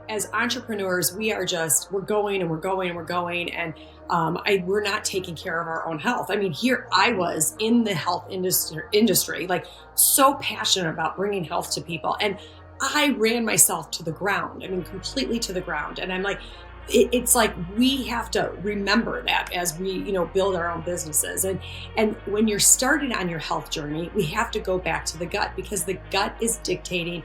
as entrepreneurs, we're going and we're going and we're going. And we're not taking care of our own health. I mean, here I was in the health industry, like so passionate about bringing health to people. And I ran myself to the ground. I mean, completely to the ground. And I'm like, it's like we have to remember that as we, build our own businesses. And when you're starting on your health journey, we have to go back to the gut, because the gut is dictating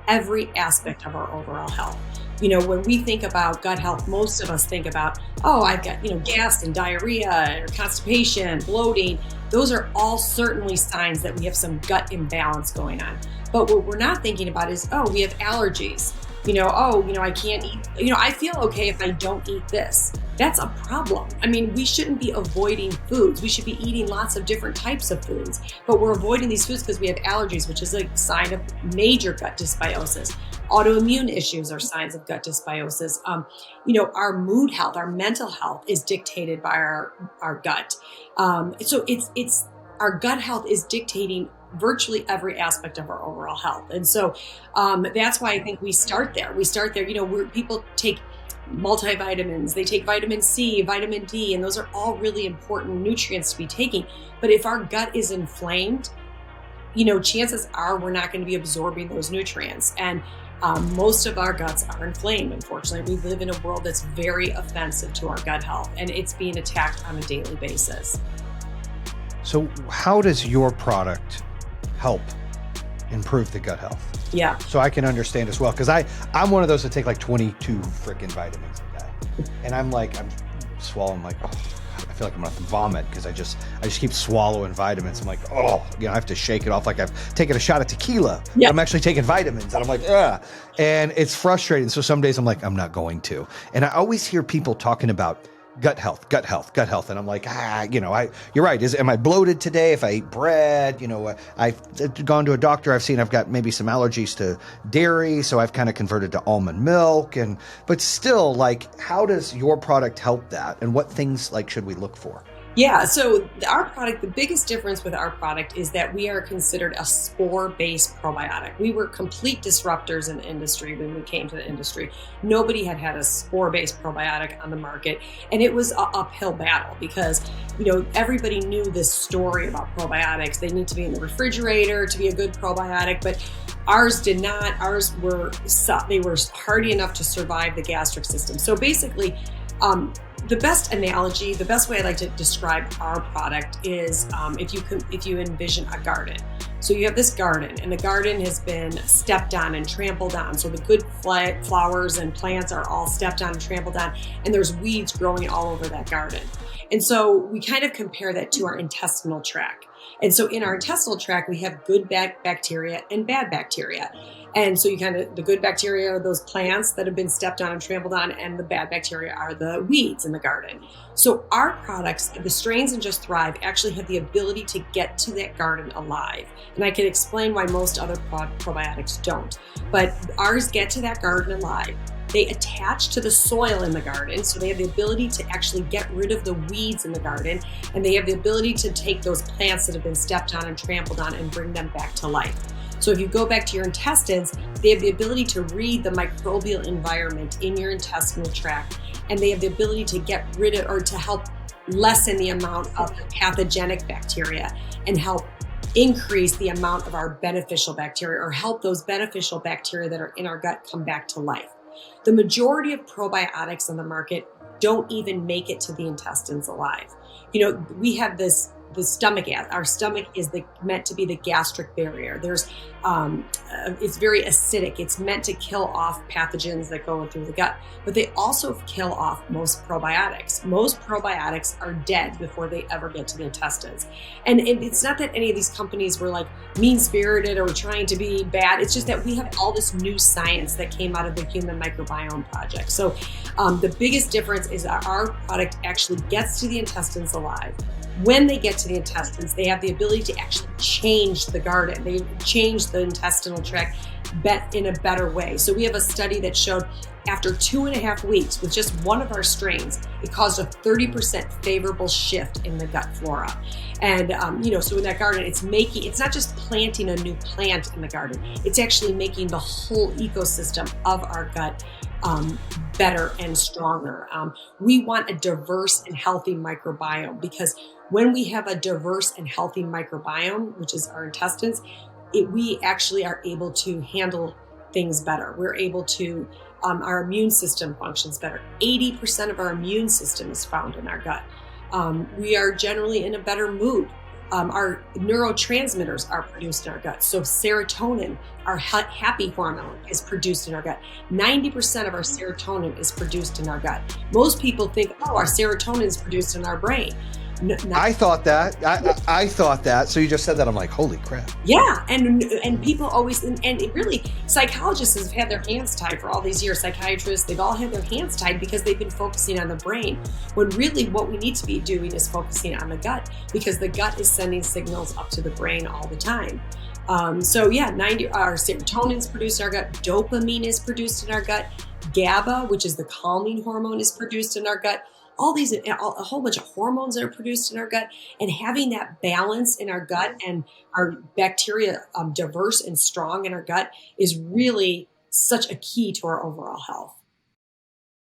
every aspect of our overall health. When we think about gut health, most of us think about, oh, I've got, gas and diarrhea or constipation, bloating. Those are all certainly signs that we have some gut imbalance going on. But what we're not thinking about is, oh, we have allergies. I can't eat, I feel okay if I don't eat this. That's a problem. I mean, we shouldn't be avoiding foods. We should be eating lots of different types of foods, but we're avoiding these foods because we have allergies, which is a sign of major gut dysbiosis. Autoimmune issues are signs of gut dysbiosis. Our mood health, our mental health is dictated by our gut. So it's our gut health is dictating virtually every aspect of our overall health. And so that's why I think we start there. People take multivitamins, they take vitamin C, vitamin D, and those are all really important nutrients to be taking. But if our gut is inflamed, chances are we're not going to be absorbing those nutrients. And most of our guts are inflamed. Unfortunately, we live in a world that's very offensive to our gut health, and it's being attacked on a daily basis. So how does your product help improve the gut health? Yeah. So I can understand as well, because I'm one of those that take like 22 freaking vitamins a day, and I'm swallowing like, oh, I feel like I'm gonna have to vomit because I just keep swallowing vitamins. I'm like, oh, I have to shake it off like I've taken a shot of tequila. Yeah. I'm actually taking vitamins, and I'm like, ugh. And it's frustrating. So some days I'm like, I'm not going to. And I always hear people talking about gut health. And I'm like, you're right. Am I bloated today? If I eat bread, I've gone to a doctor. I've got maybe some allergies to dairy. So I've kind of converted to almond milk, but still, like, how does your product help that? And what things should we look for? Yeah, so our product, the biggest difference with our product is that we are considered a spore-based probiotic. We were complete disruptors in the industry when we came to the industry. Nobody had a spore-based probiotic on the market, and it was an uphill battle because, everybody knew this story about probiotics. They need to be in the refrigerator to be a good probiotic, but ours did not. They were hardy enough to survive the gastric system. So basically, the best analogy, the best way I like to describe our product is if you envision a garden. So you have this garden, and the garden has been stepped on and trampled on. So the good flowers and plants are all stepped on and trampled on, and there's weeds growing all over that garden. And so we kind of compare that to our intestinal tract. And so in our intestinal tract, we have good bacteria and bad bacteria. And so the good bacteria are those plants that have been stepped on and trampled on, and the bad bacteria are the weeds in the garden. So our products, the Strains and Just Thrive, actually have the ability to get to that garden alive. And I can explain why most other probiotics don't. But ours get to that garden alive. They attach to the soil in the garden, so they have the ability to actually get rid of the weeds in the garden, and they have the ability to take those plants that have been stepped on and trampled on and bring them back to life. So if you go back to your intestines, they have the ability to read the microbial environment in your intestinal tract, and they have the ability to get rid of or to help lessen the amount of pathogenic bacteria and help increase the amount of our beneficial bacteria, or help those beneficial bacteria that are in our gut come back to life. The majority of probiotics on the market don't even make it to the intestines alive. We have the stomach. Our stomach is meant to be the gastric barrier. It's very acidic. It's meant to kill off pathogens that go through the gut, but they also kill off most probiotics. Most probiotics are dead before they ever get to the intestines. And it's not that any of these companies were like mean-spirited or trying to be bad. It's just that we have all this new science that came out of the Human Microbiome Project. So the biggest difference is that our product actually gets to the intestines alive. When they get to the intestines, they have the ability to actually change the garden. They change the intestinal tract in a better way. So we have a study that showed after 2.5 weeks with just one of our strains, it caused a 30% favorable shift in the gut flora. And, so in that garden, it's not just planting a new plant in the garden, it's actually making the whole ecosystem of our gut better and stronger. We want a diverse and healthy microbiome, because when we have a diverse and healthy microbiome, which is our intestines, we actually are able to handle things better. We're able to, our immune system functions better. 80% of our immune system is found in our gut. We are generally in a better mood. Our neurotransmitters are produced in our gut. So serotonin, our happy hormone, is produced in our gut. 90% of our serotonin is produced in our gut. Most people think, oh, our serotonin is produced in our brain. I thought that. I thought that. So you just said that. I'm like, holy crap. Yeah, and people always, and it really, psychologists have had their hands tied for all these years. Psychiatrists, they've all had their hands tied because they've been focusing on the brain, when really what we need to be doing is focusing on the gut, because the gut is sending signals up to the brain all the time. So yeah, our serotonin is produced in our gut, dopamine is produced in our gut, GABA, which is the calming hormone, is produced in our gut. All these, a whole bunch of hormones that are produced in our gut, and having that balance in our gut and our bacteria diverse and strong in our gut is really such a key to our overall health.